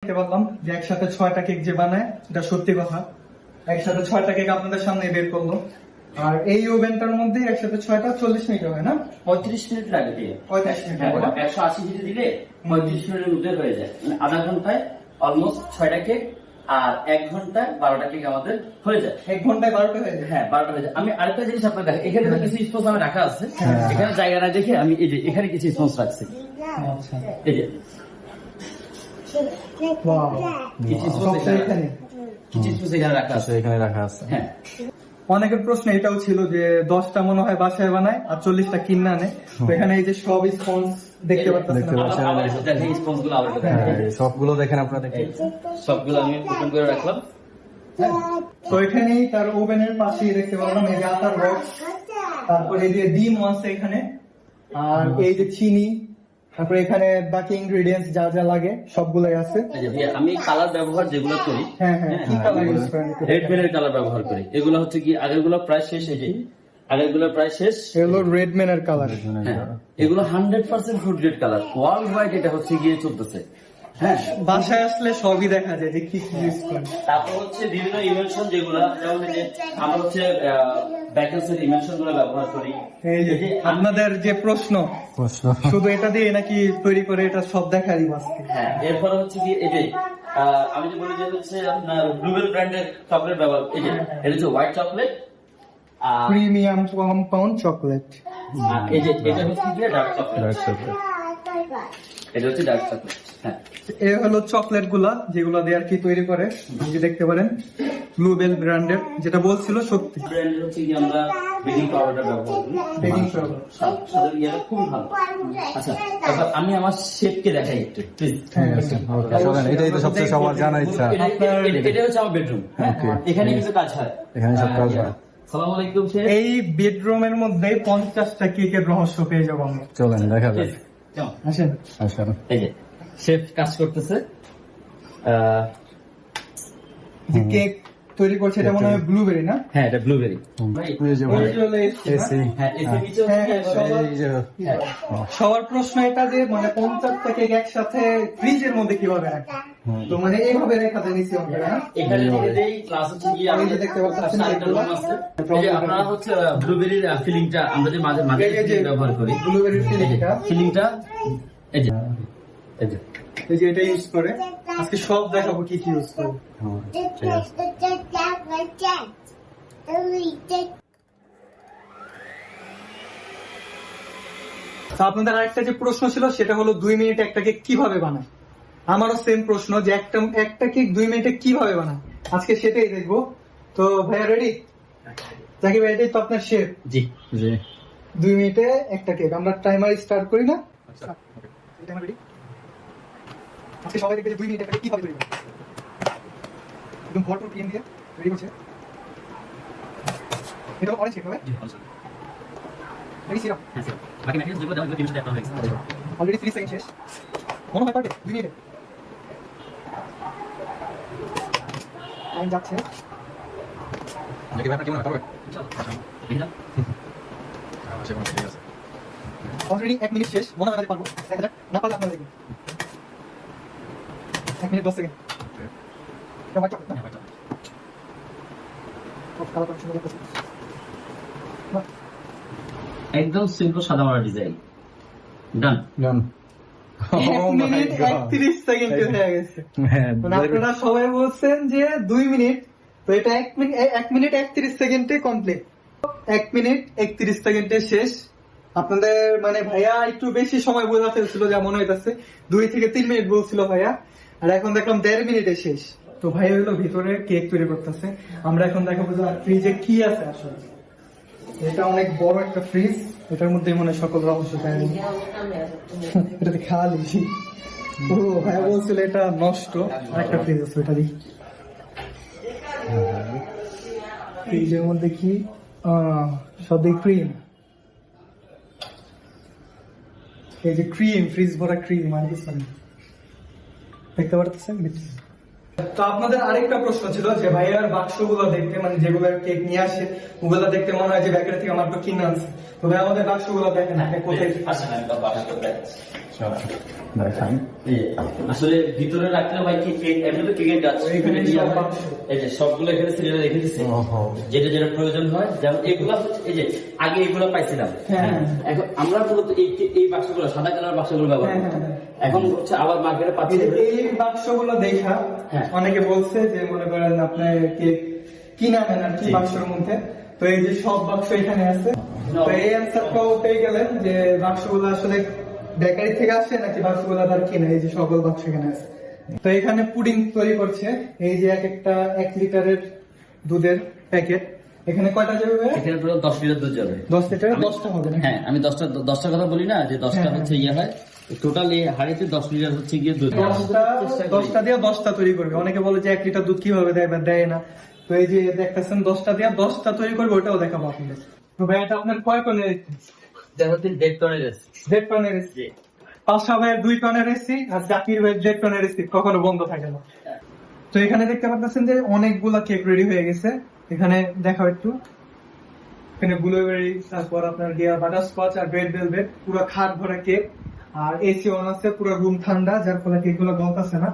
দেখতে পারলাম যে একসাথে 6টা কেক যে বানায় এটা সত্যি কথা। একসাথে 6টা কেক আপনাদের সামনে বের করলো। আর এই ওভেনটার মধ্যে একসাথে 6টা 40 মিনিট হয় না? 35 মিনিট লাগে দিয়ে 35 মিনিট হ্যাঁ, হবে না? 180 ডিগ্রি দিলে 35 মিনিটের মধ্যে হয়ে যায়, মানে আধা ঘন্টায় অলমোস্ট 6টা কেক, আর 1 ঘন্টায় 12টা কেক আমাদের হয়ে যায়। 1 ঘন্টায় 12টা হয়ে যায়। হ্যাঁ, 12টা হয়ে যায়। আমি আরেকটা জিনিস আপনাকে দেখাই, এখানে তো কিছু স্পঞ্জ আমি রাখা আছে, এখানে জায়গা না দেখে আমি এই যে এখানে কিছু স্পঞ্জ রাখছি, আচ্ছা, এই যে ওয়াও, কিছু সব স্পঞ্জ তো এখানে। কিছু স্পঞ্জ এখানে রাখা আছে। এখানে রাখা আছে। হ্যাঁ, অনেকের প্রশ্ন এটাও ছিল যে 10টা মনে হয় বাসায় বানায় আর 40টা কিনে আনে। তো এখানে এই যে সব স্পঞ্জ দেখতে পাচ্ছেন। দেখতে পাচ্ছেন। আবার একটু দেখেন স্পঞ্জ গুলো, আবার একটু দেখেন। হ্যাঁ, সবগুলো দেখেন আপনারা, দেখেন সবগুলো আমি ওপেন করে রাখলাম। তো এখানেই তার ওভেনের পাশেই দেখতে পারলাম এই যে আটার বক্স, তারপরে এই যে ডিম আছে এখানে, আর এই যে চিনি, তারপরে এখানে বাকি ইনগ্রেডিয়েন্টস যা যা লাগে সবগুলাই আছে। এই যে ভাইয়া, আমি কালার ব্যবহার যেগুলো করি, হ্যাঁ হ্যাঁ, কি কালার ইউজ করেন? রেড পেনের কালার ব্যবহার করি। এগুলো হচ্ছে কি আগেরগুলো প্রায় শেষ, এই যে আগেরগুলো প্রায় শেষ। এগুলো রেড ম্যানের কালার। হ্যাঁ, এগুলো 100% food grade colour, world wide এটা হচ্ছে গিয়ে চলতেছে। হ্যাঁ, বাসায় আসলে সবই দেখা যায় যে কি কি ইউজ করেন। তারপর হচ্ছে বিভিন্ন ইমেনশন যেগুলো, যেমন এই যে আমরা হচ্ছে ব্যাকেন্সের ইমেনশন গুলো ব্যবহার করি। এই যে আপনাদের যে প্রশ্ন, প্রশ্ন। শুধু এটা দিয়ে নাকি তৈরি করে এটা সব দেখারই বাস্তি। হ্যাঁ, এরপরে হচ্ছে কি এই যে আমি যে বলি যে হচ্ছে আপনার ব্লুবেল ব্র্যান্ডের চকলেট ব্যবহার, এই যে এটা হচ্ছে হোয়াইট চকলেট, আর প্রিমিয়াম কম্পাউন্ড চকলেট। এই যে এটা হচ্ছে গিয়ে ডার্ক চকলেট, Dark chocolate। এটা হচ্ছে ডার্ক চকলেট। হ্যাঁ, এই হলো চকলেট গুলা যেগুলো দিয়ে আর কি তৈরি করে, এই যে দেখতে পারেন ব্লুবেল ব্র্যান্ডের, যেটা বলছিল সত্যি। ব্র্যান্ডের হচ্ছে কি আমরা বেকিং পাউডার ব্যবহার করি, বেকিং পাউডার। সাথে ইয়াটা খুব ভালো। আচ্ছা, এবার আমি আমার শেফকে দেখাই একটু প্লিজ। শোনেন, এটাই তো সবচেয়ে সবার জানার ইচ্ছা। এটা হচ্ছে আমার বেডরুম। Okay. এখানে কিছু কাজ হয়। এখানে সব কাজ হয়। সালাম আলাইকুম শেফ। এই বেডরুমের মধ্যে 50টা কেকের রহস্য পেয়ে যাবো আমরা। চলেন দেখা যাক। কেমন? আসেন। আসেন। এই যে শেফ কাজ করতেছে। যে কেক তৈরি করছে এটা মনে হয় ব্লুবেরি না? হ্যাঁ, এটা ব্লুবেরি। এই যে ভাই, এই চলে এসছে না? এসি। হ্যাঁ, এসে কিছু হ্যাঁ, সবার- এই যে সবার প্রশ্ন এটা যে মানে 50টা কেক একসাথে ফ্রিজের মধ্যে কিভাবে রাখে? তো মানে এইভাবে রেখা যায় নিচে হবে না? এখানে থেকে যেই ক্লাস হচ্ছে গিয়ে এই যে দেখতে পাচ্ছেন আরেকটা রুম আছে। এই যে আপনারা হচ্ছে ব্লুবেরির ফিলিংটা আমরা যে মাঝে মাঝে এই যে ব্যবহার করি, ব্লুবেরির ফিলিংটা, ফিলিংটা এই যে এই যে এই যে এটা ইউজ করে। আজকে সব দেখাবো কি কি ইউজ করে। তো আপনাদের আরেকটা যে প্রশ্ন ছিল সেটা হলো 2 মিনিটে একটা কেক কিভাবে বানায়। আমারও সেম প্রশ্ন যে একটা কেক 2 মিনিটে কিভাবে বানায়, আজকে সেটাই দেখবো। তো ভাইয়া রেডি? জাকির ভাই, এটাই তো আপনার শেফ। জি জি। 2 মিনিটে একটা কেক, আমরা টাইমার স্টার্ট করি না? Timer ready? আজকে সবাই দেখবে যে 2 মিনিটে একটা কেক কিভাবে তৈরি করে। একদম ভরপুর ক্রিম দিয়ে রেডি করছে। এটা অরেঞ্জ কেক হবে? রেডি সিরাপ হ্যাঁ স্যার, বাকি ম্যাটেরিয়ালস যেগুলো দেওয়া হয়েছে 3 একটা হয়ে গেছে। অলরেডি 3 সেকেন্ড শেষ। মনে হয় পারবে 2 মিনিটে? টাইম যাচ্ছে। দেখি ব্যাপারটা কেমন হবে। দেখি না? অলরেডি 1 মিনিট শেষ। মনে হয় না পারবো, দেখা যাক। না পারলে আপনারা দেখবেন। 1 মিনিট 10 সেকেন্ড। এটা হোয়াইট চকলেট না? কালার কত সুন্দর লাগছে। বাহ, একদম সিম্পল সাদা মারা ডিজাইন। ডান। ডান। 1 মিনিট 31 সেকেন্ডে হয়ে গেছে। হ্যাঁ, মানে আপনারা সবাই বলছেন যে 2 মিনিট, তো এটা 1 মিনিট 31 সেকেন্ডে কমপ্লিট। 1 মিনিট 31 সেকেন্ডে শেষ। আপনাদের মানে ভাইয়া একটু বেশি সময় বোঝা ফেলছিল যা মনে হইতেছে, 2 থেকে 3 মিনিট বলছিল ভাইয়া, আর এখন দেখলাম 1.5 মিনিটে শেষ। তো ভাইয়া হলো ভিতরে কেক তৈরি করতেছে। আমরা এখন দেখাবো যে ফ্রিজে কি আছে আসলে। এটা অনেক বড় একটা ফ্রিজ, এটার মধ্যে মনে হয় সকল রহস্য কাহিনী। এটাতে খালি ও ভাইয়া বলছিল এটা নষ্ট, আর একটা ফ্রিজ আছে ওটা দেখি। ফ্রিজের মধ্যে কি সবই ক্রিম। এই যে ক্রিম, ফ্রিজ ভরা ক্রিম আর কিছু নেই। দেখতে পারতেছেন তো আপনাদের আরেকটা প্রশ্ন ছিল যে ভাইয়ার বাক্সগুলো দেখতে মানে যেগুলো কেক নিয়ে আসে ওগুলো দেখতে মনে হয় যে বেকারি থেকে আমার তো কিনে আনছে, তো ভাই আমাদের বাক্সগুলো দেখেন না কোথায় কি? আসেন আমি বাসা করে দেখাচ্ছি। দেখান। এই যে, আসলে ভিতরে রাখলে ভাই কি কেক এমনি তো কেকের গাছ এখানে এখানে সব বাক্স। এই যে সবগুলো এখানে সিরিয়ালে রেখে দিচ্ছি, ওহো। যেটা যেটা প্রয়োজন হয়। যেমন এগুলা হচ্ছে এই যে আগে এগুলো পাইছিলাম, হ্যাঁ। এখন আমরা মূলত এই বাক্সগুলো সাদা কালার বাক্সগুলো ব্যবহার করি। হ্যাঁ। এখন হচ্ছে আবার মার্কেটে পাচ্ছি এই বাক্সগুলো দেখা হ্যাঁ। অনেকে বলছে যে মনে করেন আপনার কেক কিনা নেন আর কি জি। বাক্সের মধ্যে, তো এই যে সব বাক্স এখানে আছে। তো এই অ্যান্সারটাও পেয়ে গেলেন যে বাক্সগুলো আসলে বেকারি থেকে আসে নাকি বাক্সগুলো তার কিনা, এই যে সকল বাক্স এখানে আছে। তো এখানে পুডিং তৈরি করছে, এই যে এক একটা 1 লিটারের দুধের প্যাকেট, এখানে কয়টা যাবে ভাইয়া? এখানে পুরো 10 লিটার দুধ যাবে। 10 লিটারে আমি- 10টা হবে না? হ্যাঁ, আমি 10টার কথা বলি না, যে 10টা হ্যাঁ, হচ্ছে ইয়ে হয় টোটাল এই হাড়িতে 10 লিটার হচ্ছে গিয়ে দুধ। 10টা দিয়ে 10টা তৈরি করবে। অনেকে বলে যে 1 লিটার দুধ কিভাবে দেয় বা দেয় না, তো এই যে দেখতেছেন 10টা দিয়ে 10টা তৈরি করবে, ওটাও দেখাবো আপনাদের। তো ভাই এটা আপনার কয় টনের? দেখা হচ্ছে 1.5 টনের আছে। 1.5 টনের রেসিপি। পাশা ভাইয়ের 2 টনের রেসিপি আর জাকির ভাইয়ের 1.5 টনের রেসিপি, কখনো বন্ধ থাকে না। তো এখানে দেখতে পাচ্ছেন যে অনেকগুলা কেক রেডি হয়ে গেছে। এখানে দেখাও একটু, এখানে ব্লুবেরি, তারপর আপনার গিয়া বাটারস্কচ আর রেড ভেলভেট, পুরো খাট ভরা কেক। আর এসি অন আছে, পুরো রুম ঠান্ডা, যার ফলে কেক গুলো গলতেছে না।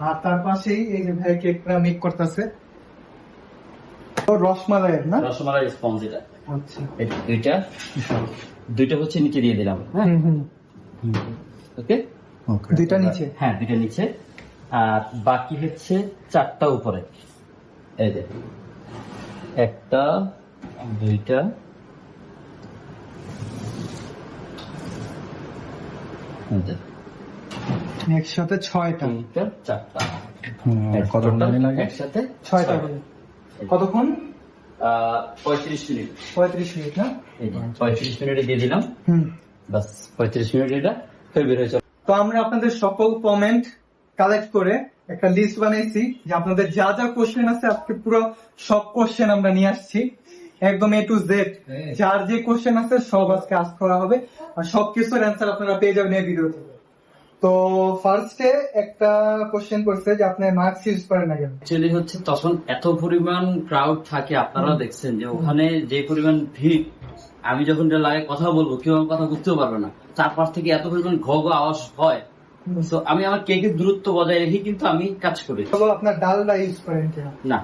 আর তার পাশেই এই যে ভাই কেকটা মেক করতেছে, রসমালাইয়ের না? রসমালাই স্পঞ্জ এটা। আচ্ছা। এই দুইটা হচ্ছে নিচে দিয়ে দিলাম। হ্যাঁ, ওকে। ওকে। দুইটা নিচে। হ্যাঁ, দুইটা নিচে, আর বাকি হচ্ছে 4টা উপরে। এই যে 1টা 2টা এই যে একসাথে 6টা। 3টা 4টা কতক্ষণ জানি লাগে? একসাথে 6টা করে। কতক্ষণ? 35 মিনিট। 35 মিনিট না? এই যে 35 মিনিটে দিয়ে দিলাম, হুম। বাস 35 মিনিট এটা ফের বের হয়ে যাবে। তো আমরা আপনাদের সকল কমেন্ট কালেক্ট করে একটা লিস্ট বানাইছি যে আপনাদের যা যা কোশ্চেন আছে, আজকে পুরো সব কোশ্চেন আমরা নিয়ে আসছি একদম A to Z। যার যে কোশ্চেন আছে সব আজকে আস্ক করা হবে, আর সবকিছুর অ্যান্সার আপনারা পেয়ে যাবেন এই ভিডিওতে। তো ফার্স্টে একটা কোশ্চেন করছে যে আপনি মাস্ক ইউজ করেন না কেন? অ্যাকচুয়ালি হচ্ছে তখন এত পরিমাণ ক্রাউড থাকে, আপনারা দেখছেন যে ওখানে যে পরিমাণ ভিড়, আমি যখন এটা লাগে কথা বলবো কেউ আমার কথা বুঝতেও পারবে না, চারপাশ থেকে এত পরিমাণ ঘ ঘ আওয়াজ হয়। তো আমি আমার কেকের দূরত্ব বজায় রেখে কিন্তু আমি কাজ করি। তবে আপনার ডালটা ইউজ করেন কিনা? না,